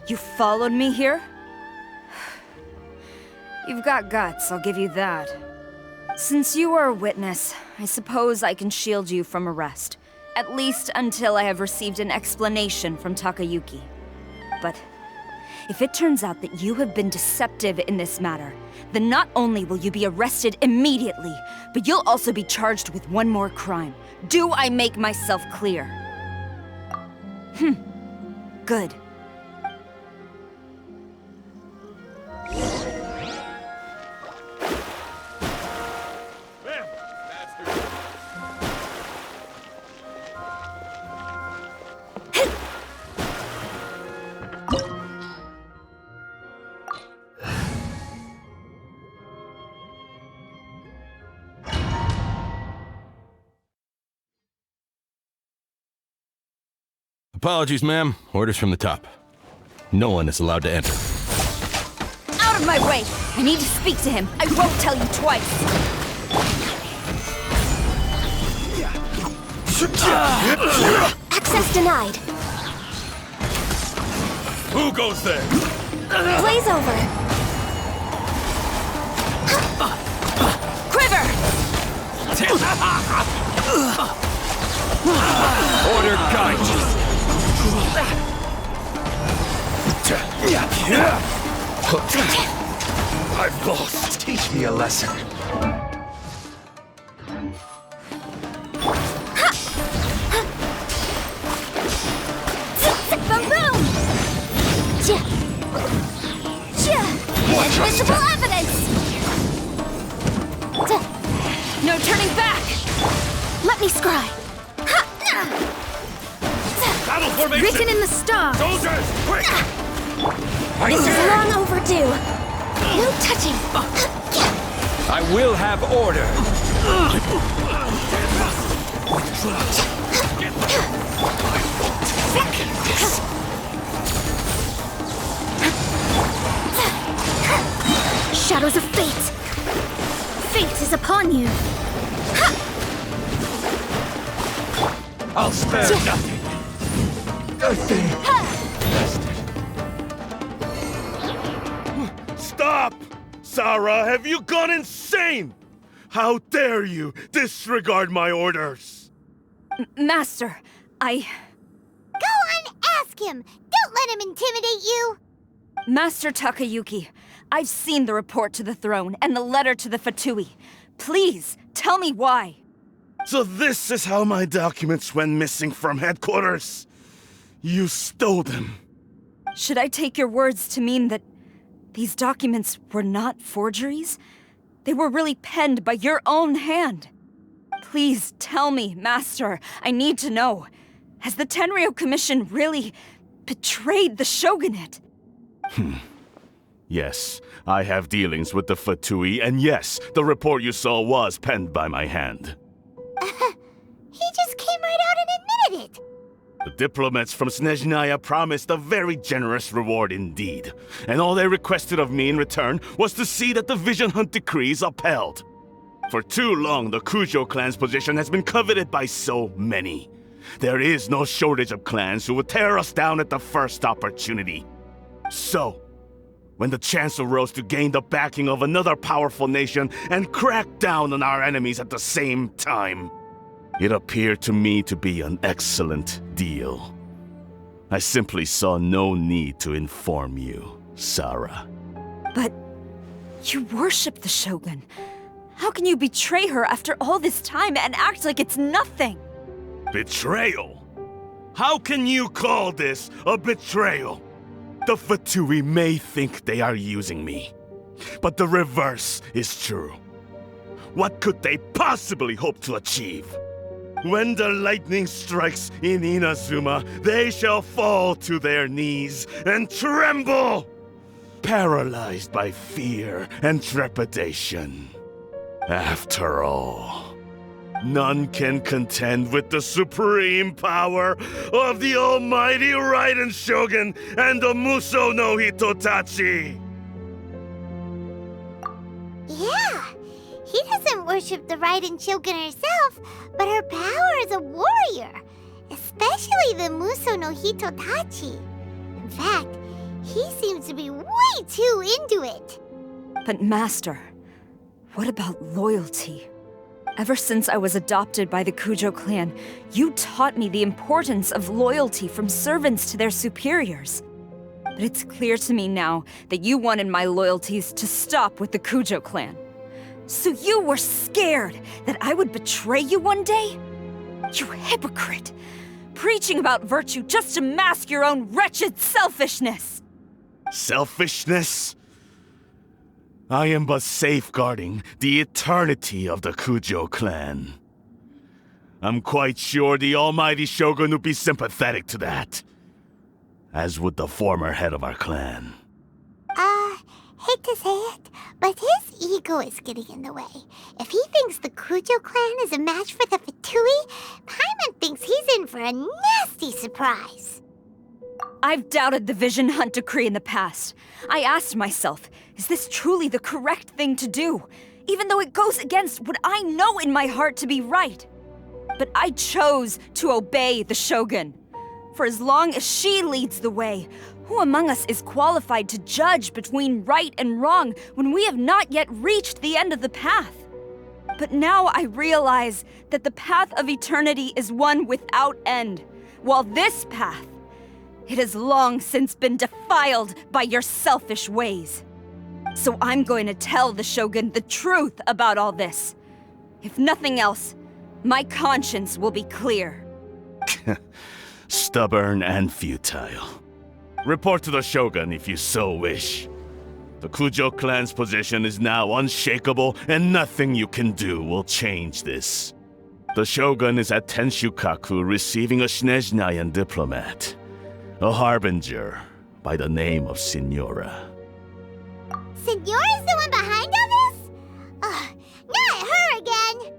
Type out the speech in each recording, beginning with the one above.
You followed me here? You've got guts, I'll give you that. Since you are a witness, I suppose I can shield you from arrest. At least until I have received an explanation from Takayuki. But if it turns out that you have been deceptive in this matter, then not only will you be arrested immediately, but you'll also be charged with one more crime. Do I make myself clear? Good. Apologies, ma'am. Orders from the top. No one is allowed to enter. Out of my way! I need to speak to him. I won't tell you twice. Access denied. Who goes there? Blaze over. Quiver! Order guide you. I've lost. Teach me a lesson. Boom boom! Invisible evidence! No turning back! Let me scry. Battle formation! Written in the stars! Soldiers, quick! This is long overdue. No touching. I will have order. Shadows of fate. Fate is upon you. I'll spare nothing. Stop! Sarah, have you gone insane? How dare you disregard my orders? Master, Go on, ask him! Don't let him intimidate you! Master Takayuki, I've seen the report to the throne and the letter to the Fatui. Please, tell me why. So this is how my documents went missing from headquarters. You stole them. Should I take your words to mean that these documents were not forgeries? They were really penned by your own hand. Please tell me, Master. I need to know. Has the Tenryou Commission really betrayed the shogunate? Yes, I have dealings with the Fatui, and yes, the report you saw was penned by my hand. He just came right out and admitted it! The diplomats from Snezhnaya promised a very generous reward indeed, and all they requested of me in return was to see that the Vision Hunt decrees upheld. For too long, the Kujo clan's position has been coveted by so many. There is no shortage of clans who would tear us down at the first opportunity. So, when the chance arose to gain the backing of another powerful nation and crack down on our enemies at the same time, it appeared to me to be an excellent deal. I simply saw no need to inform you, Sarah. But you worship the Shogun. How can you betray her after all this time and act like it's nothing? Betrayal? How can you call this a betrayal? The Fatui may think they are using me, but the reverse is true. What could they possibly hope to achieve? When the lightning strikes in Inazuma, they shall fall to their knees and tremble, paralyzed by fear and trepidation. After all, none can contend with the supreme power of the almighty Raiden Shogun and the Muso no Hitotachi! Yeah, he doesn't worship the Raiden Shogun herself, but her power as a warrior, especially the Muso no Hitotachi. In fact, He seems to be way too into it. But Master, what about loyalty? Ever since I was adopted by the Kujo clan, you taught me the importance of loyalty from servants to their superiors. But it's clear to me now that you wanted my loyalties to stop with the Kujo clan. So you were scared that I would betray you one day? You hypocrite! Preaching about virtue just to mask your own wretched selfishness! Selfishness? I am but safeguarding the eternity of the Kujo clan. I'm quite sure the almighty Shogun would be sympathetic to that. As would the former head of our clan. Hate to say it, but his ego is getting in the way. If he thinks the Kujo clan is a match for the Fatui, Paimon thinks he's in for a nasty surprise. I've doubted the Vision Hunt decree in the past. I asked myself, is this truly the correct thing to do? Even though it goes against what I know in my heart to be right. But I chose to obey the Shogun. For as long as she leads the way, who among us is qualified to judge between right and wrong when we have not yet reached the end of the path? But now I realize that the path of eternity is one without end, while this path, it has long since been defiled by your selfish ways. So I'm going to tell the Shogun the truth about all this. If nothing else, my conscience will be clear. Stubborn and futile. Report to the Shogun if you so wish. The Kujo clan's position is now unshakable, and nothing you can do will change this. The Shogun is at Tenshukaku receiving a Snezhnayan diplomat, a harbinger by the name of Signora. Signora's the one behind all this? Not her again!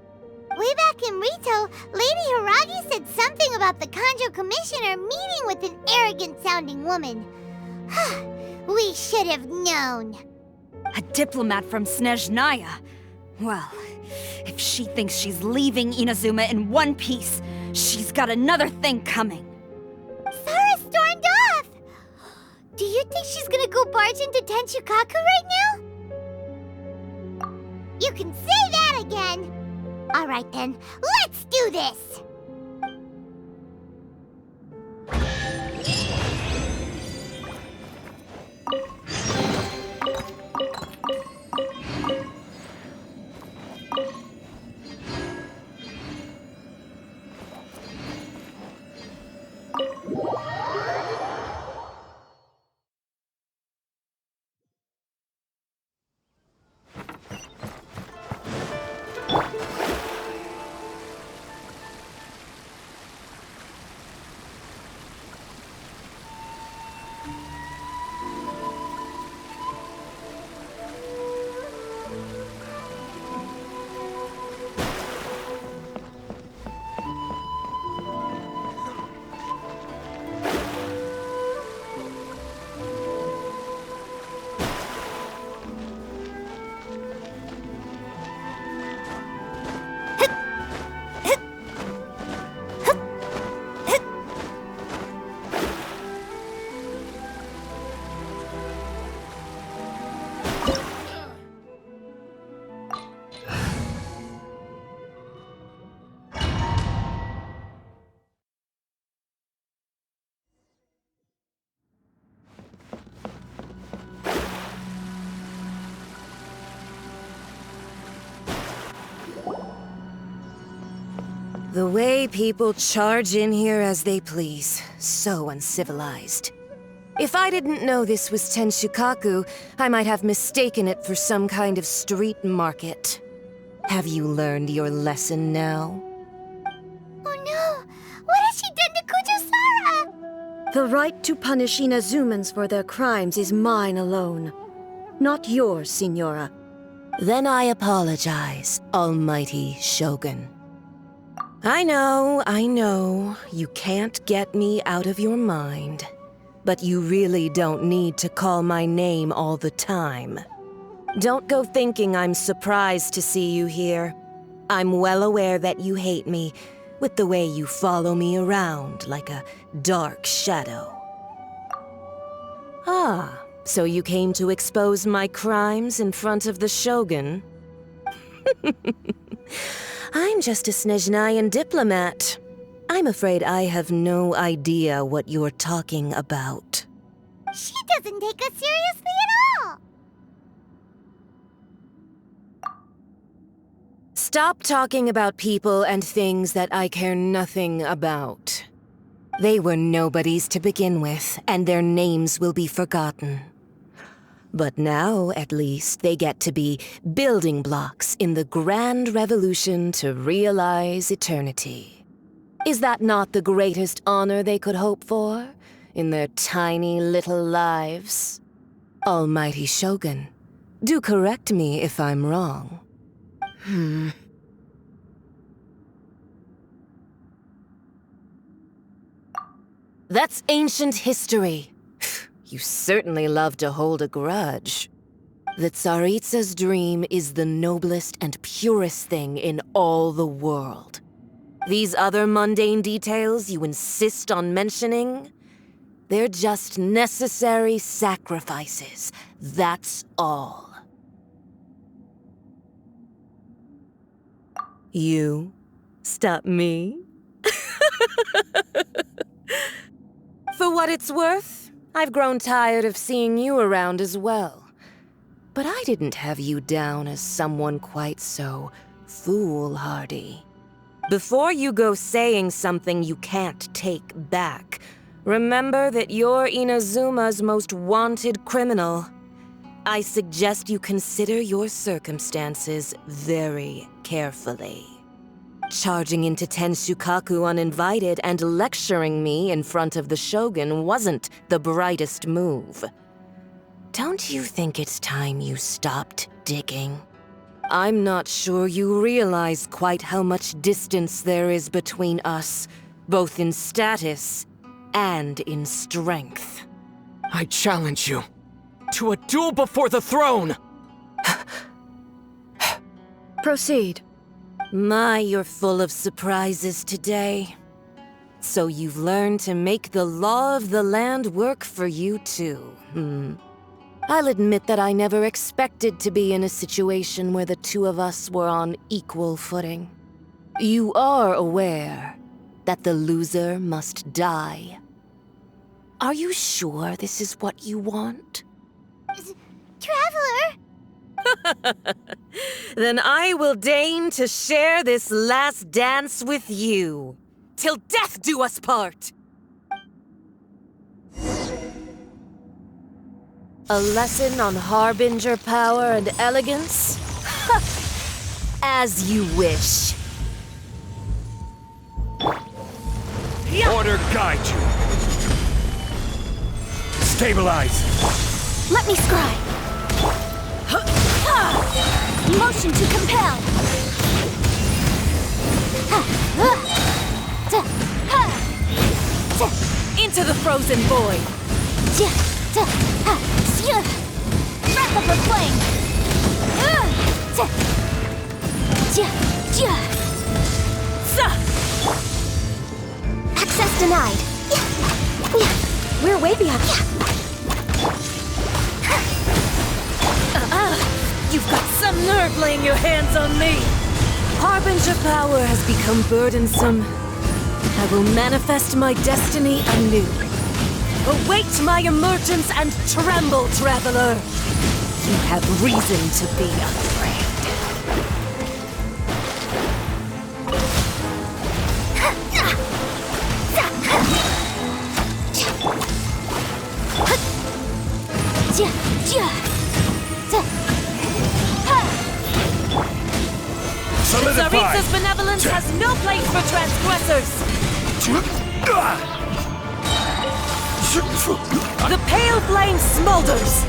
Way back in Rito, Lady Hiragi said something about the Kanjo Commissioner meeting with an arrogant-sounding woman. We should have known. A diplomat from Snezhnaya? Well, if she thinks she's leaving Inazuma in one piece, she's got another thing coming. Sara stormed off! Do you think she's gonna go barge into Tenshukaku right now? You can say that again! Alright then, let's do this! The way people charge in here as they please. So uncivilized. If I didn't know this was Tenshukaku, I might have mistaken it for some kind of street market. Have you learned your lesson now? Oh no! What has she done to Kujo-Sara? The right to punish Inazumans for their crimes is mine alone. Not yours, Signora. Then I apologize, Almighty Shogun. I know, you can't get me out of your mind. But you really don't need to call my name all the time. Don't go thinking I'm surprised to see you here. I'm well aware that you hate me, with the way you follow me around like a dark shadow. Ah, so you came to expose my crimes in front of the Shogun? I'm just a Snezhnayan diplomat. I'm afraid I have no idea what you're talking about. She doesn't take us seriously at all! Stop talking about people and things that I care nothing about. They were nobodies to begin with, and their names will be forgotten. But now, at least, they get to be building blocks in the grand revolution to realize eternity. Is that not the greatest honor they could hope for in their tiny little lives? Almighty Shogun, do correct me if I'm wrong. That's ancient history. You certainly love to hold a grudge. The Tsaritsa's dream is the noblest and purest thing in all the world. These other mundane details you insist on mentioning, they're just necessary sacrifices. That's all. You stop me? For what it's worth, I've grown tired of seeing you around as well. But I didn't have you down as someone quite so foolhardy. Before you go saying something you can't take back, remember that you're Inazuma's most wanted criminal. I suggest you consider your circumstances very carefully. Charging into Tenshukaku uninvited and lecturing me in front of the Shogun wasn't the brightest move. Don't you think it's time you stopped digging? I'm not sure you realize quite how much distance there is between us, both in status and in strength. I challenge you to a duel before the throne! Proceed. My, you're full of surprises today. So you've learned to make the law of the land work for you too, I'll admit that I never expected to be in a situation where the two of us were on equal footing. You are aware that the loser must die. Are you sure this is what you want? Traveler! Then I will deign to share this last dance with you. Till death do us part! A lesson on harbinger power and elegance? As you wish. Order guide you! Stabilize! Let me scry. Motion to compel. Into the frozen void! Breath of the flame. Access denied. We're way behind. You've got some nerve laying your hands on me! Harbinger power has become burdensome. I will manifest my destiny anew. Await my emergence and tremble, traveler! You have reason to be afraid. Tsaritsa's benevolence has no place for transgressors! The pale flame smolders!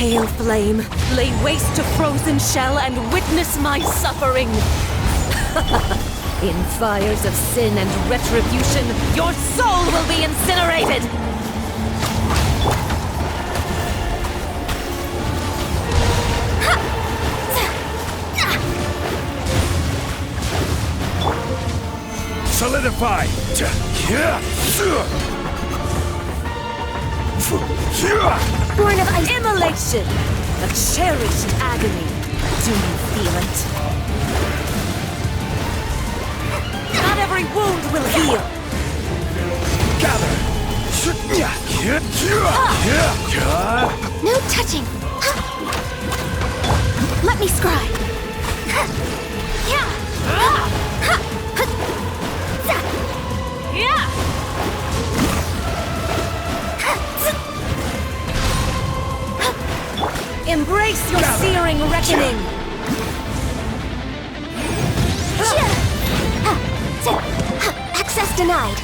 Pale flame, lay waste to frozen shell and witness my suffering. In fires of sin and retribution, your soul will be incinerated! Solidify! Born of immolation! A cherished agony. Do you feel it? Not every wound will heal! Gather! No touching! Let me scribe! Embrace your searing reckoning! Access denied!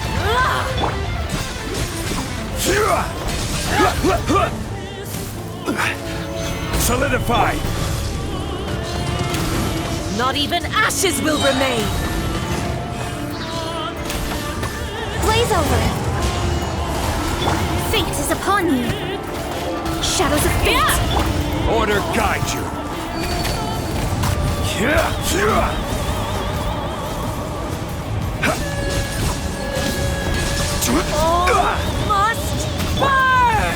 Solidify! Not even ashes will remain! Blaze over! Fate is upon you! Shadows of fate! Order guide you! Must burn!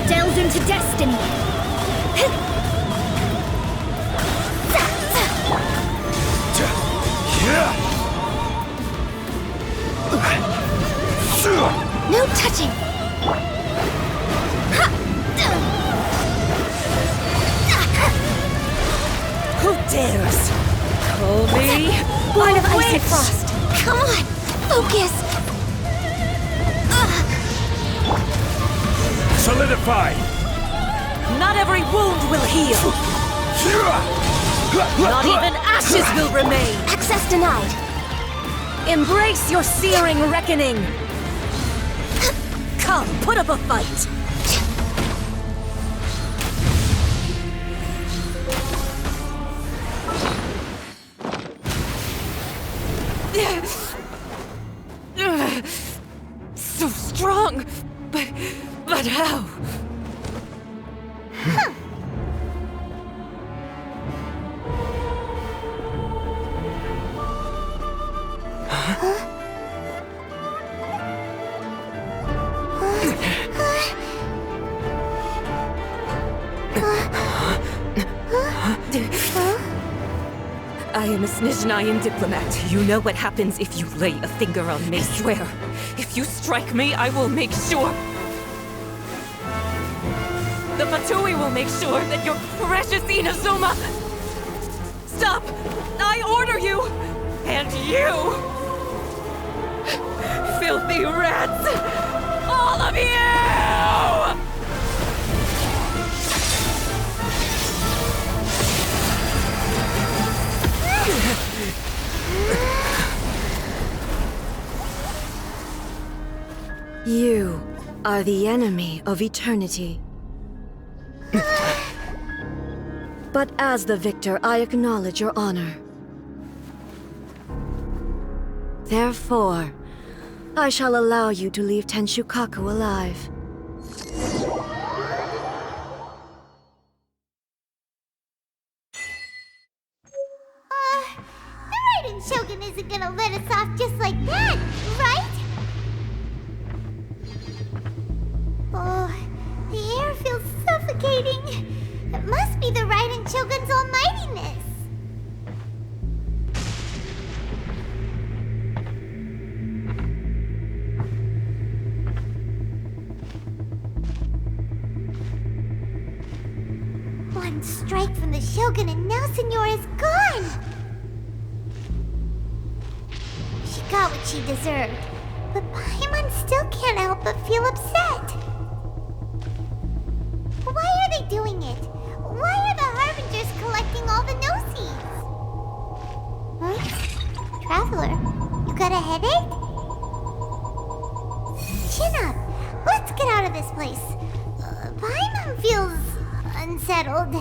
Delve into destiny! No touching! Who dares? Call me Born a of ice and witch! frost! Come on! Focus! Solidify! Not every wound will heal! Not even ashes will remain! Access denied! Embrace your searing reckoning! Come, put up a fight! So strong, but how? I am a Snezhnayan diplomat. You know what happens if you lay a finger on me, swear. If you strike me, I will make sure... The Fatui will make sure that your precious Inazuma... Stop! I order you! And you! Filthy rats! All of you! You are the enemy of eternity. But as the victor, I acknowledge your honor. Therefore, I shall allow you to leave Tenshukaku alive. The Raiden Shogun isn't gonna let us off just like that, right? Oh, the air feels suffocating. It must be the Raiden Shogun's almightiness. One strike from the Shogun and now Senora is gone! She got what she deserved, but Paimon still can't help but feel upset. Why are they doing it? Why are the Harbingers collecting all the no-seeds? Huh? Traveler, you got a headache? Chin up. Let's get out of this place. Paimon room feels unsettled.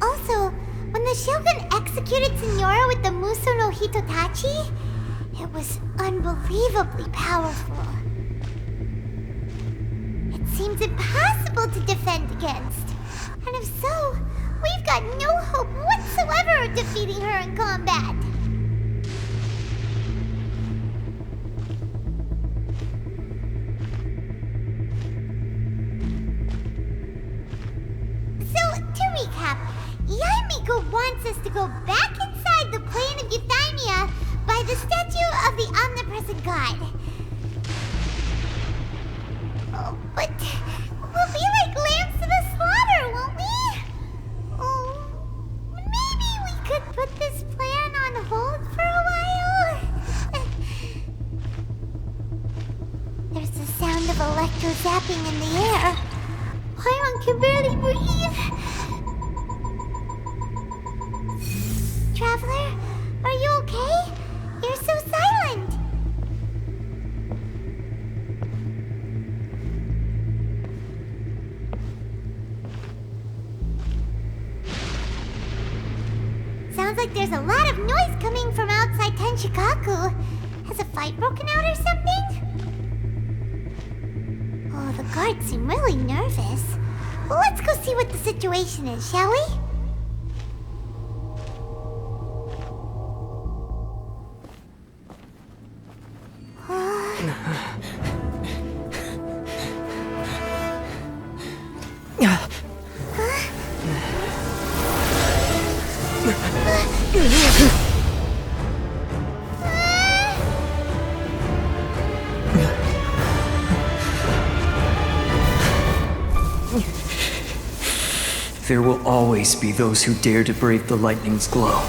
Also, when the Shogun executed Senora with the Muso no Hitotachi, it was unbelievably powerful. It seems impossible to defend against. And if so, we've got no hope whatsoever of defeating her in combat. So, to recap, Yaemiko wants us to go back inside the plane of Euthymia by the statue of the Omnipresent God. Oh, but we'll be like lambs to the slaughter, won't we? Oh, maybe we could put this plan on hold for a while? There's the sound of electro zapping in the air. Paimon can barely breathe. Traveler, are you okay? You're so silent. Sounds like there's a lot of noise coming from outside Tenshikaku. Has a fight broken out or something? Oh, the guards seem really nervous. Well, let's go see what the situation is, shall we? There will always be those who dare to brave the lightning's glow.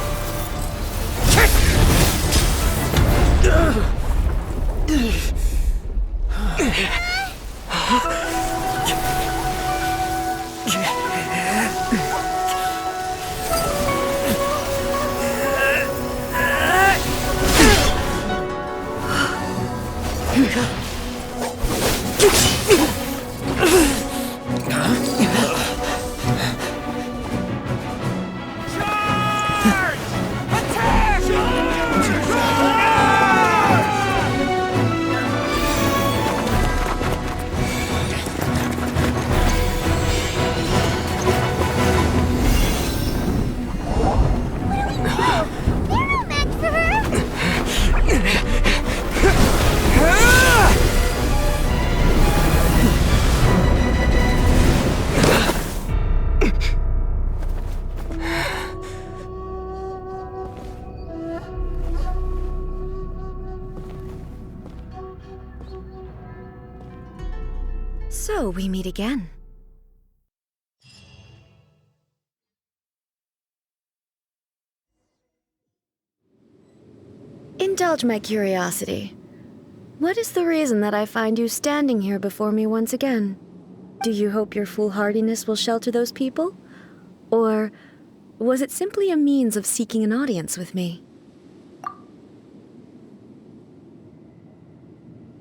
So we meet again. Indulge my curiosity. What is the reason that I find you standing here before me once again? Do you hope your foolhardiness will shelter those people? Or was it simply a means of seeking an audience with me?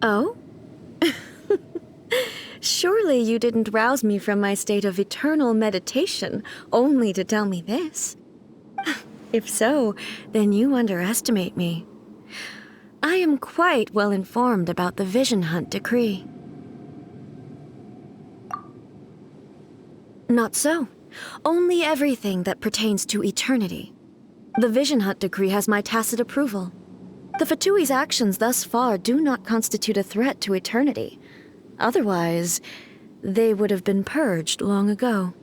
Oh? Surely you didn't rouse me from my state of eternal meditation only to tell me this. If so, then you underestimate me. I am quite well informed about the Vision Hunt decree. Not so. Only everything that pertains to eternity. The Vision Hunt decree has my tacit approval. The Fatui's actions thus far do not constitute a threat to eternity. Otherwise, they would have been purged long ago.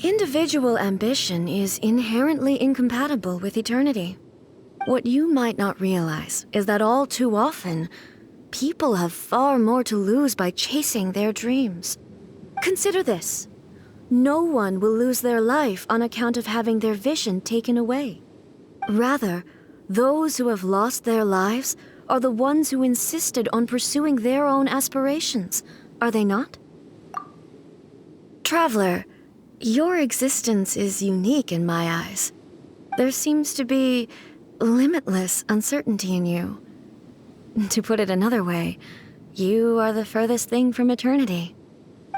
Individual ambition is inherently incompatible with eternity. What you might not realize is that all too often, people have far more to lose by chasing their dreams. Consider this. No one will lose their life on account of having their vision taken away. Rather, those who have lost their lives are the ones who insisted on pursuing their own aspirations, are they not? Traveler, your existence is unique in my eyes. There seems to be limitless uncertainty in you. To put it another way, you are the furthest thing from eternity.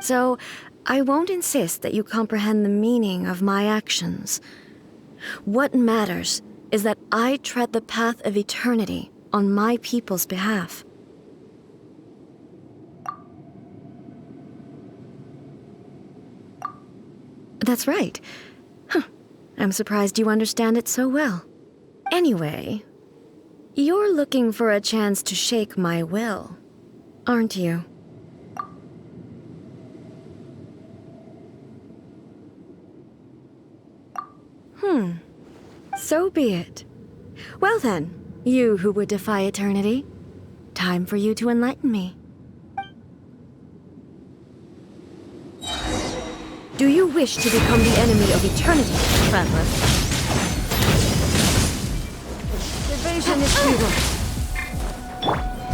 So, I won't insist that you comprehend the meaning of my actions. What matters is that I tread the path of eternity on my people's behalf. That's right. I'm surprised you understand it so well. Anyway, you're looking for a chance to shake my will, aren't you? So be it. Well then, you who would defy eternity, time for you to enlighten me. Do you wish to become the enemy of eternity, traveler? Evasion is futile.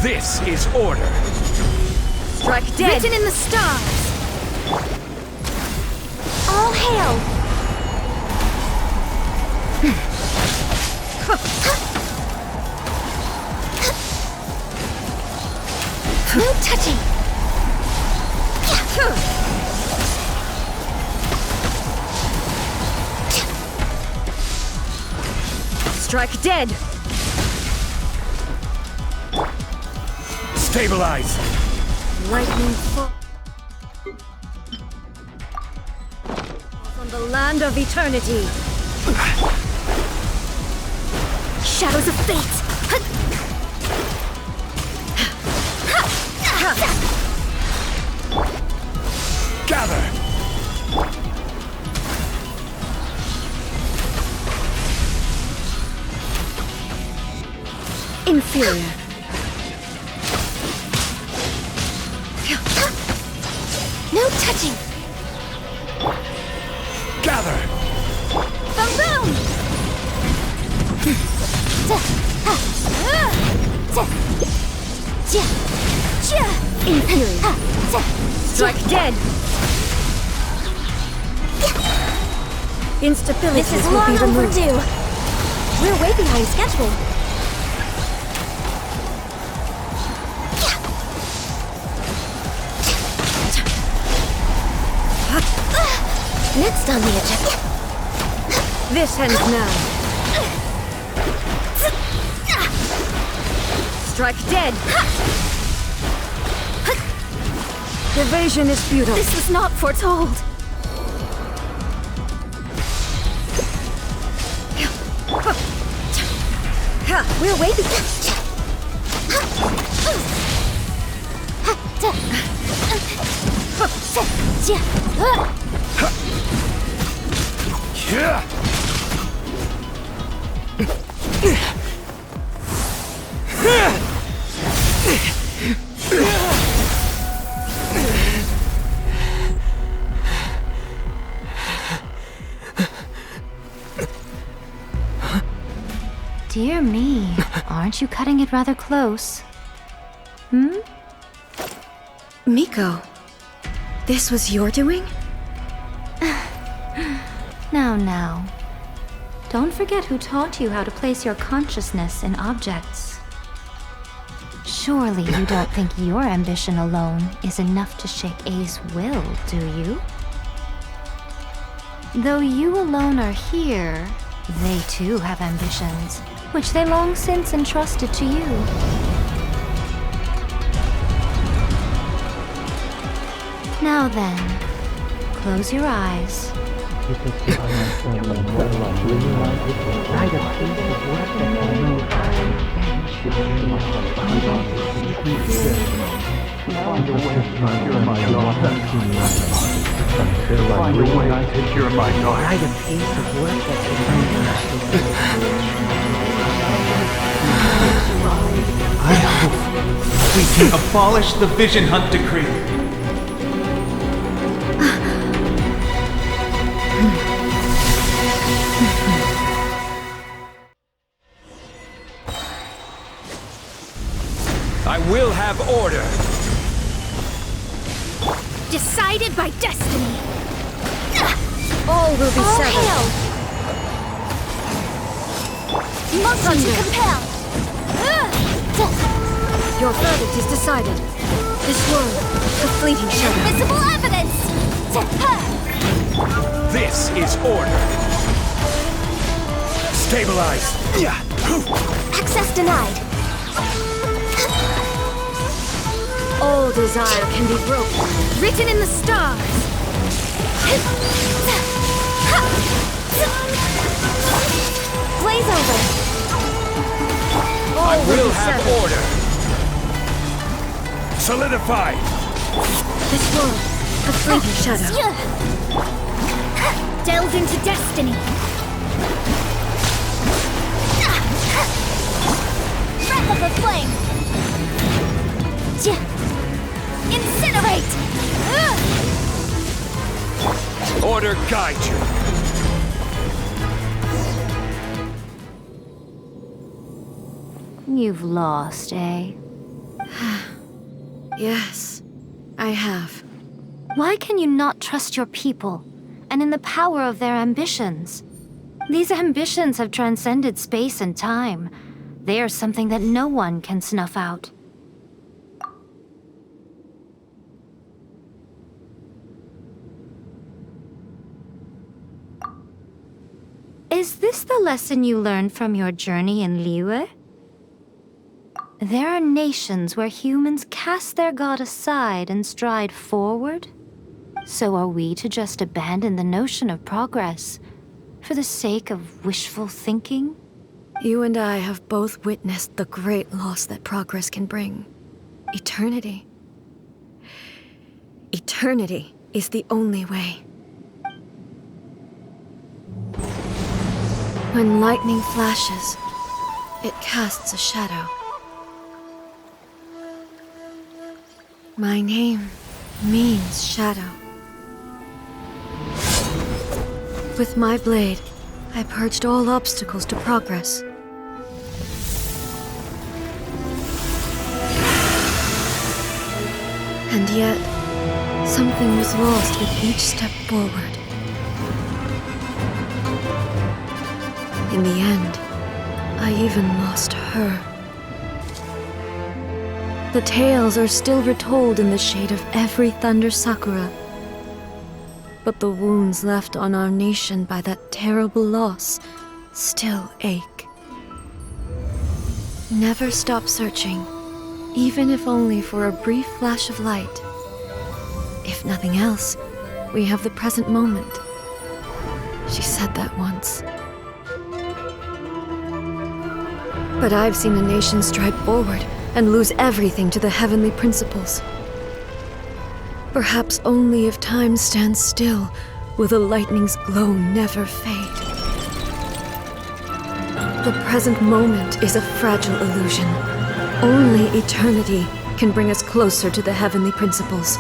This is order. Strike dead! Written in the stars! All hail! No touching! Strike dead! Stabilize! Lightning fall on the land of eternity. Shadows of fate! Gather! Inferior. No touching! Gather! Boom boom! Inferior. Strike dead! Instabilities This is will long be removed. overdue! We're way behind schedule. Next on the agenda. This ends now. Strike dead! Evasion is futile. This was not foretold. We're way behind. Yeah! Dear me, aren't you cutting it rather close? Miko, this was your doing? Now. Don't forget who taught you how to place your consciousness in objects. Surely you don't think your ambition alone is enough to shake A's will, do you? Though you alone are here, they too have ambitions, which they long since entrusted to you. Now then, close your eyes. I hope we can abolish the Vision Hunt Decree. I will have order! Decided by destiny. All will be All settled. hail! Motion to compel! Your verdict is decided. This world, the fleeting shadow. Invisible evidence! This is order. Stabilize. Access denied. All desire can be broken. Written in the stars. Blaze over. I will have order. Solidify. This world, the fleeting shadow. Delve into destiny. Breath of the flame. Incinerate. Order guide you. You've lost, eh? Yes, I have. Why can you not trust your people, and in the power of their ambitions? These ambitions have transcended space and time. They are something that no one can snuff out. Is this the lesson you learned from your journey in Liyue? There are nations where humans cast their god aside and stride forward. So are we to just abandon the notion of progress for the sake of wishful thinking? You and I have both witnessed the great loss that progress can bring. Eternity. Eternity is the only way. When lightning flashes, it casts a shadow. My name means shadow. With my blade, I purged all obstacles to progress. And yet, something was lost with each step forward. In the end, I even lost her. The tales are still retold in the shade of every Thunder Sakura. But the wounds left on our nation by that terrible loss still ache. Never stop searching, even if only for a brief flash of light. If nothing else, we have the present moment. She said that once. But I've seen a nation stride forward and lose everything to the heavenly principles. Perhaps only if time stands still will the lightning's glow never fade. The present moment is a fragile illusion. Only eternity can bring us closer to the heavenly principles.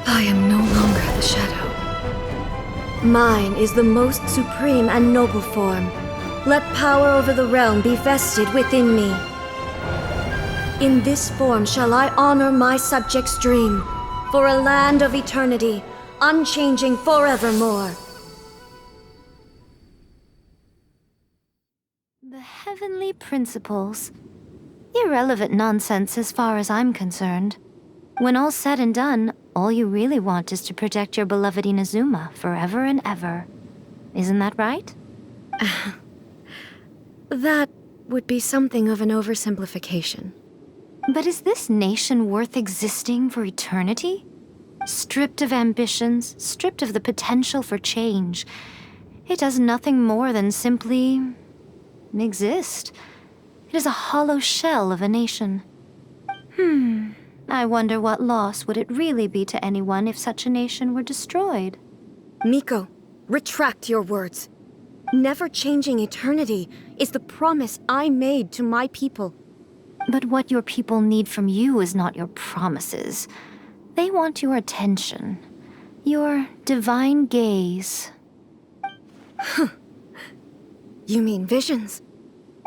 I am no longer the shadow. Mine is the most supreme and noble form. Let power over the realm be vested within me. In this form shall I honor my subjects' dream, for a land of eternity, unchanging forevermore. The heavenly principles. Irrelevant nonsense as far as I'm concerned. When all's said and done, all you really want is to protect your beloved Inazuma forever and ever. Isn't that right? That would be something of an oversimplification. But is this nation worth existing for eternity? Stripped of ambitions, stripped of the potential for change. It does nothing more than simply exist. It is a hollow shell of a nation. I wonder what loss would it really be to anyone if such a nation were destroyed? Miko, retract your words. Never-changing eternity is the promise I made to my people. But what your people need from you is not your promises. They want your attention. Your divine gaze. You mean visions?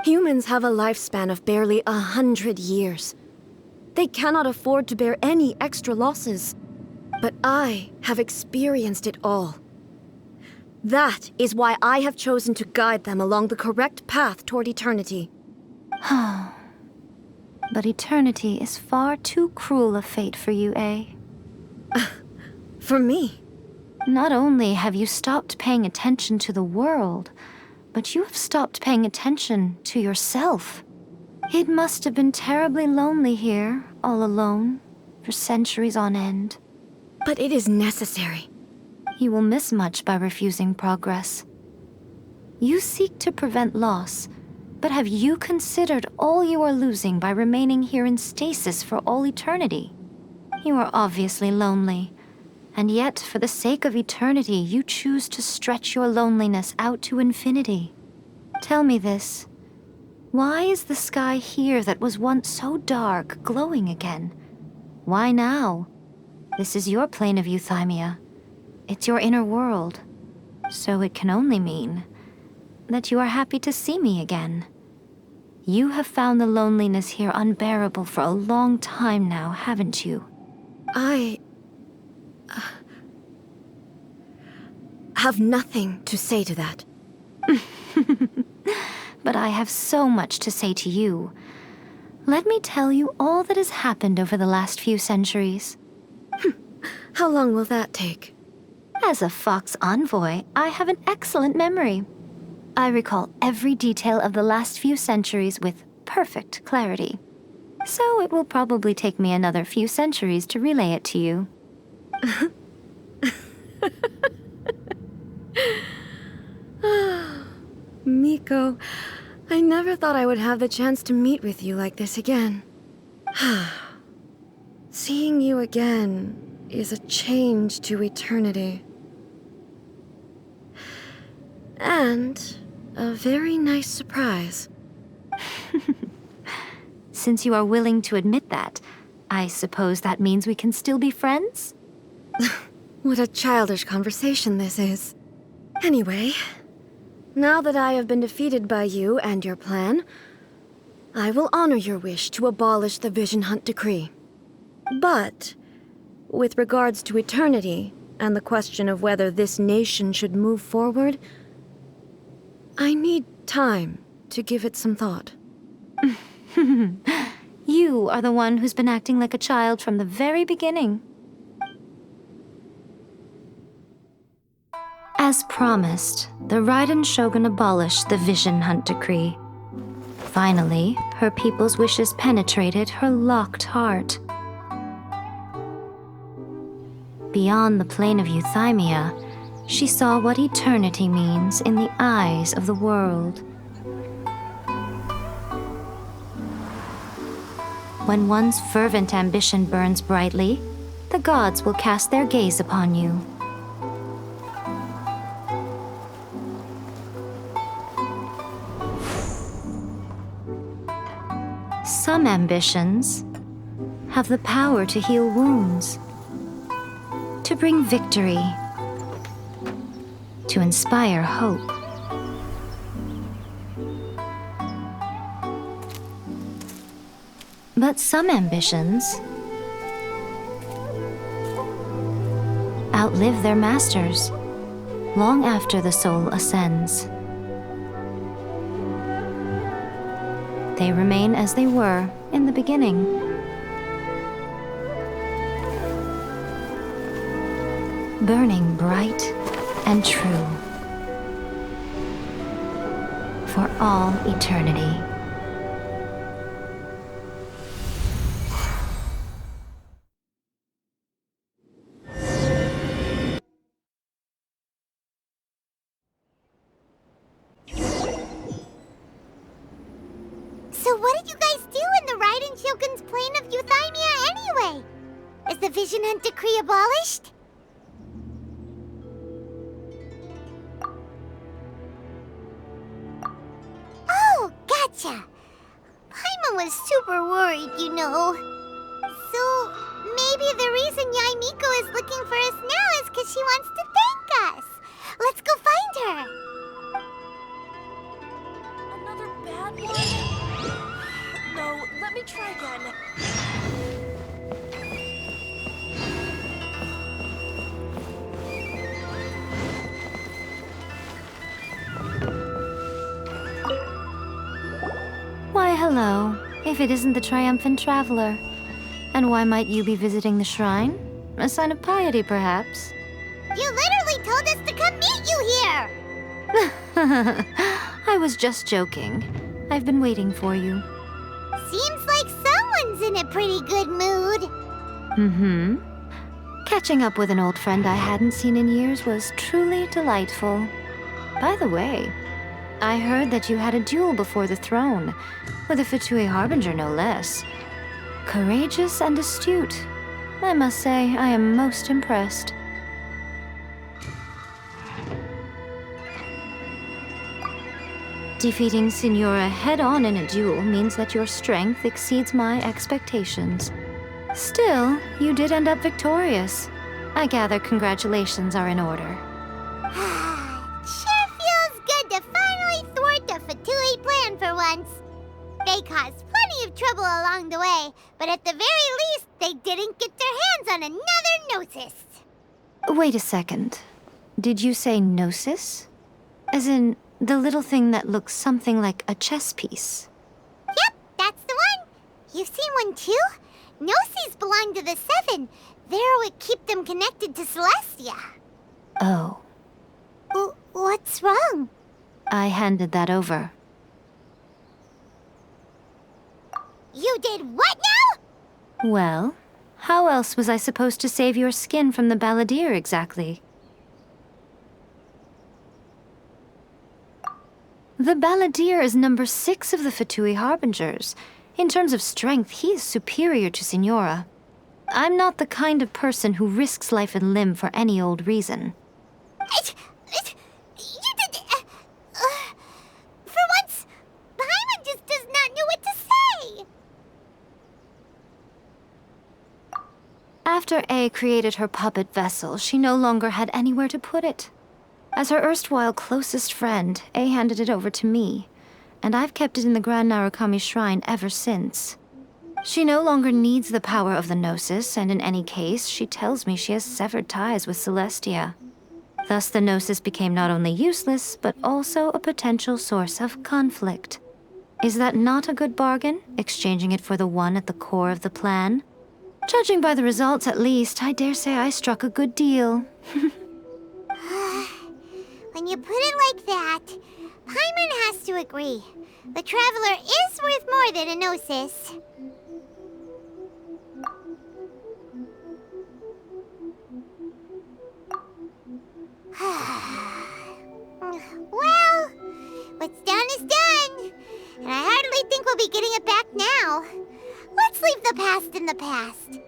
Humans have a lifespan of barely 100 years. They cannot afford to bear any extra losses. But I have experienced it all. That is why I have chosen to guide them along the correct path toward eternity. But eternity is far too cruel a fate for you, eh? For me? Not only have you stopped paying attention to the world, but you have stopped paying attention to yourself. It must have been terribly lonely here, all alone, for centuries on end. But it is necessary. You will miss much by refusing progress. You seek to prevent loss, but have you considered all you are losing by remaining here in stasis for all eternity? You are obviously lonely, and yet for the sake of eternity, you choose to stretch your loneliness out to infinity. Tell me this. Why is the sky here that was once so dark glowing again? Why now? This is your plane of euthymia. It's your inner world. So it can only mean that you are happy to see me again. You have found the loneliness here unbearable for a long time now, haven't you? I have nothing to say to that. But I have so much to say to you. Let me tell you all that has happened over the last few centuries. How long will that take? As a Fox envoy, I have an excellent memory. I recall every detail of the last few centuries with perfect clarity. So it will probably take me another few centuries to relay it to you. Miko, I never thought I would have the chance to meet with you like this again. Seeing you again is a change to eternity. And a very nice surprise. Since you are willing to admit that, I suppose that means we can still be friends? What a childish conversation this is. Anyway, now that I have been defeated by you and your plan, I will honor your wish to abolish the Vision Hunt Decree. But, with regards to eternity and the question of whether this nation should move forward, I need time to give it some thought. You are the one who's been acting like a child from the very beginning. As promised, the Raiden Shogun abolished the Vision Hunt Decree. Finally, her people's wishes penetrated her locked heart. Beyond the plane of euthymia, she saw what eternity means in the eyes of the world. When one's fervent ambition burns brightly, the gods will cast their gaze upon you. Some ambitions have the power to heal wounds, to bring victory, to inspire hope. But some ambitions outlive their masters long after the soul ascends. They remain as they were in the beginning. Burning bright and true for all eternity. So what did you guys do in the Raiden Shogun's plane of euthymia anyway? Is the Vision Hunt Decree abolished? Oh, gotcha. Paimon was super worried, you know. So maybe the reason Yae Miko is looking for us now is because she wants to thank us. Let's go find her. Another bad one? No, let me try again. Hello, if it isn't the triumphant traveler. And why might you be visiting the shrine? A sign of piety, perhaps? You literally told us to come meet you here! I was just joking. I've been waiting for you. Seems like someone's in a pretty good mood. Mm-hmm. Catching up with an old friend I hadn't seen in years was truly delightful. By the way, I heard that you had a duel before the throne, with a Fatui Harbinger no less. Courageous and astute. I must say, I am most impressed. Defeating Signora head-on in a duel means that your strength exceeds my expectations. Still, you did end up victorious. I gather congratulations are in order. Sure feels good to finally thwart the Fatui plan for once. They caused plenty of trouble along the way, but at the very least, they didn't get their hands on another Gnosis. Wait a second. Did you say Gnosis? As in, the little thing that looks something like a chess piece? Yep, that's the one. You've seen one too? Gnosis belong to the Seven. They're what keep them connected to Celestia. Oh. What's wrong? I handed that over. You did what now? Well, how else was I supposed to save your skin from the balladeer exactly? The balladeer is number 6 of the Fatui Harbingers. In terms of strength, he is superior to Signora. I'm not the kind of person who risks life and limb for any old reason. For once, Paimon just does not know what to say. After A created her puppet vessel, she no longer had anywhere to put it. As her erstwhile closest friend, A handed it over to me, and I've kept it in the Grand Narukami Shrine ever since. She no longer needs the power of the Gnosis, and in any case, she tells me she has severed ties with Celestia. Thus, the Gnosis became not only useless, but also a potential source of conflict. Is that not a good bargain, exchanging it for the one at the core of the plan? Judging by the results, at least, I dare say I struck a good deal. When you put it like that, Paimon has to agree. The Traveler is worth more than a Gnosis. Well, what's done is done. And I hardly think we'll be getting it back now. Let's leave the past in the past.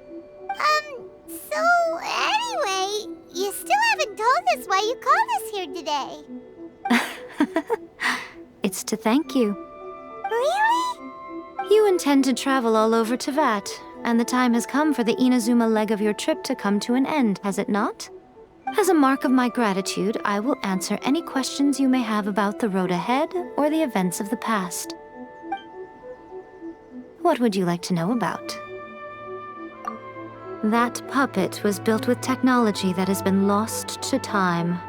So anyway, you still haven't told us why you called us here today. It's to thank you. Really? You intend to travel all over Teyvat, and the time has come for the Inazuma leg of your trip to come to an end, has it not? As a mark of my gratitude, I will answer any questions you may have about the road ahead or the events of the past. What would you like to know about? That puppet was built with technology that has been lost to time.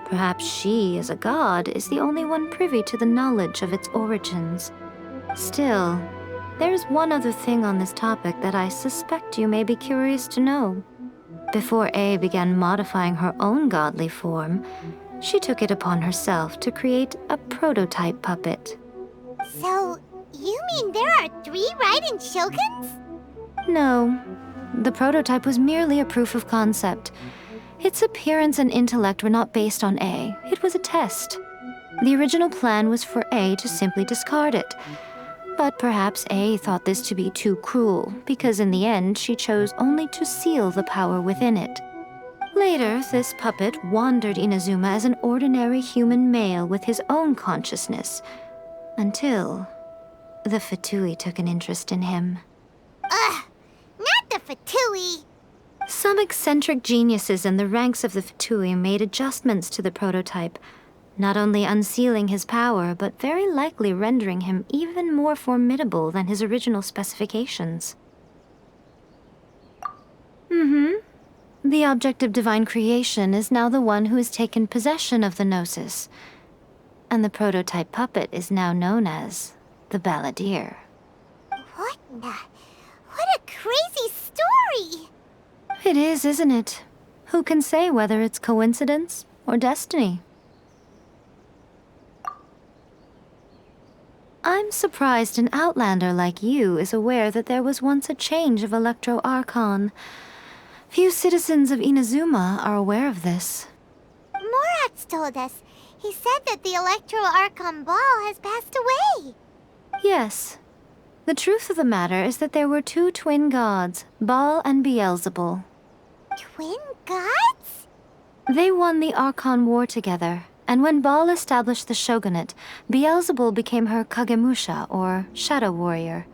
Perhaps she, as a god, is the only one privy to the knowledge of its origins. Still, there is one other thing on this topic that I suspect you may be curious to know. Before A began modifying her own godly form, she took it upon herself to create a prototype puppet. So, you mean there are 3 Raiden Shoguns? No. The prototype was merely a proof of concept. Its appearance and intellect were not based on A. It was a test. The original plan was for A to simply discard it. But perhaps A thought this to be too cruel, because in the end she chose only to seal the power within it. Later, this puppet wandered Inazuma as an ordinary human male with his own consciousness, until the Fatui took an interest in him. Ugh! Not the Fatui! Some eccentric geniuses in the ranks of the Fatui made adjustments to the prototype, not only unsealing his power, but very likely rendering him even more formidable than his original specifications. The object of divine creation is now the one who has taken possession of the Gnosis, and the prototype puppet is now known as the balladeer. What a crazy story! It is, isn't it? Who can say whether it's coincidence or destiny? I'm surprised an outlander like you is aware that there was once a change of Electro Archon. Few citizens of Inazuma are aware of this. Morat's told us. He said that the Electro Archon Ball has passed away. Yes. The truth of the matter is that there were two twin gods, Baal and Beelzebul. Twin gods? They won the Archon War together, and when Baal established the shogunate, Beelzebul became her Kagemusha, or shadow warrior.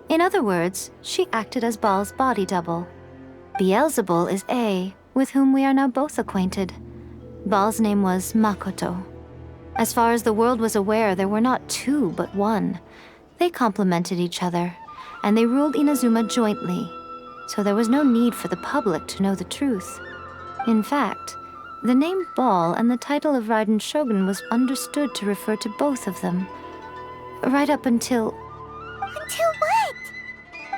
In other words, she acted as Baal's body double. Beelzebul is A, with whom we are now both acquainted. Baal's name was Makoto. As far as the world was aware, there were not two, but one. They complemented each other, and they ruled Inazuma jointly, so there was no need for the public to know the truth. In fact, the name Baal and the title of Raiden Shogun was understood to refer to both of them. Right up until... Until what?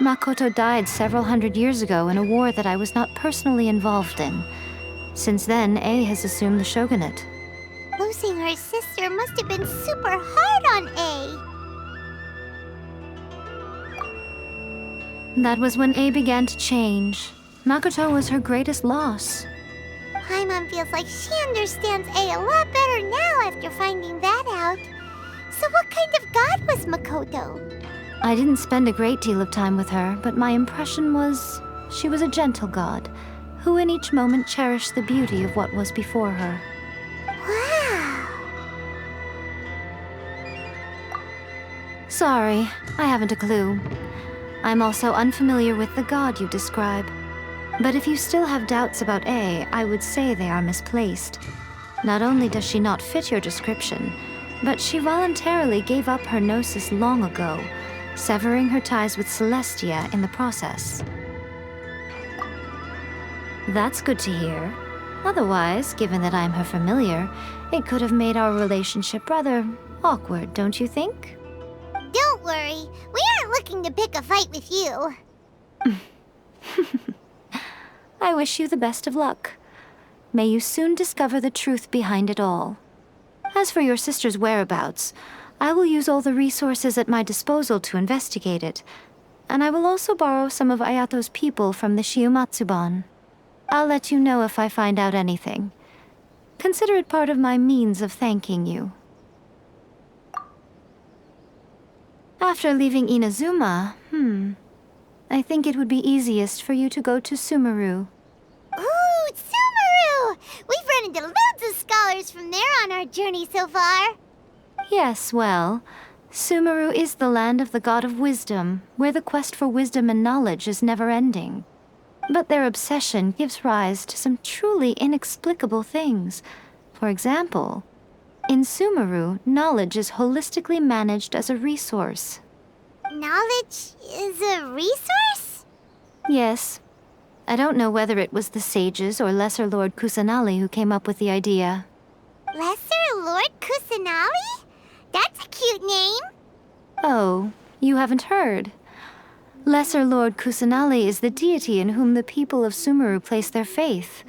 Makoto died several hundred years ago in a war that I was not personally involved in. Since then, A has assumed the shogunate. Losing her sister must have been super hard on A. That was when A began to change. Makoto was her greatest loss. Paimon feels like she understands A a lot better now after finding that out. So what kind of god was Makoto? I didn't spend a great deal of time with her, but my impression was she was a gentle god, who in each moment cherished the beauty of what was before her. Wow! Sorry, I haven't a clue. I'm also unfamiliar with the god you describe. But if you still have doubts about A, I would say they are misplaced. Not only does she not fit your description, but she voluntarily gave up her gnosis long ago, severing her ties with Celestia in the process. That's good to hear. Otherwise, given that I'm her familiar, it could have made our relationship rather awkward, don't you think? Don't worry, we aren't looking to pick a fight with you. I wish you the best of luck. May you soon discover the truth behind it all. As for your sister's whereabouts, I will use all the resources at my disposal to investigate it, and I will also borrow some of Ayato's people from the Shiumatsuban. I'll let you know if I find out anything. Consider it part of my means of thanking you. After leaving Inazuma, I think it would be easiest for you to go to Sumeru. Ooh, Sumeru! We've run into loads of scholars from there on our journey so far. Yes, well, Sumeru is the land of the god of wisdom, where the quest for wisdom and knowledge is never-ending. But their obsession gives rise to some truly inexplicable things. For example, in Sumeru, knowledge is holistically managed as a resource. Knowledge is a resource? Yes. I don't know whether it was the sages or Lesser Lord Kusanali who came up with the idea. Lesser Lord Kusanali? That's a cute name. Oh, you haven't heard. Lesser Lord Kusanali is the deity in whom the people of Sumeru place their faith.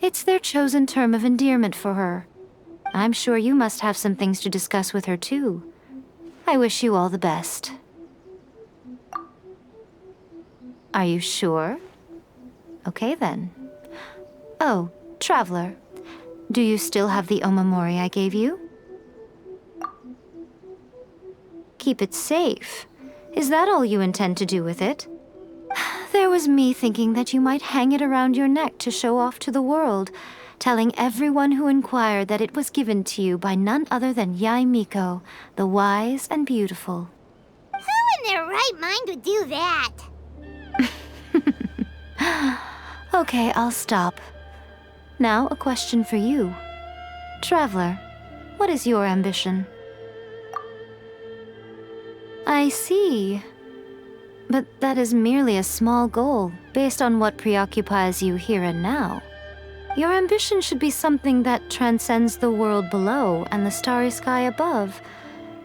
It's their chosen term of endearment for her. I'm sure you must have some things to discuss with her too. I wish you all the best. Are you sure? Okay then. Oh, Traveler, do you still have the omamori I gave you? Keep it safe. Is that all you intend to do with it? There was me thinking that you might hang it around your neck to show off to the world, telling everyone who inquired that it was given to you by none other than Yae Miko, the wise and beautiful. Who in their right mind would do that? Okay, I'll stop. Now, a question for you. Traveler, what is your ambition? I see. But that is merely a small goal, based on what preoccupies you here and now. Your ambition should be something that transcends the world below and the starry sky above.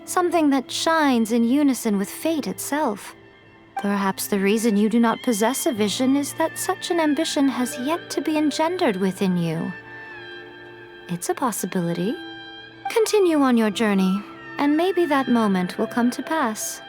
Something that shines in unison with fate itself. Perhaps the reason you do not possess a vision is that such an ambition has yet to be engendered within you. It's a possibility. Continue on your journey, and maybe that moment will come to pass.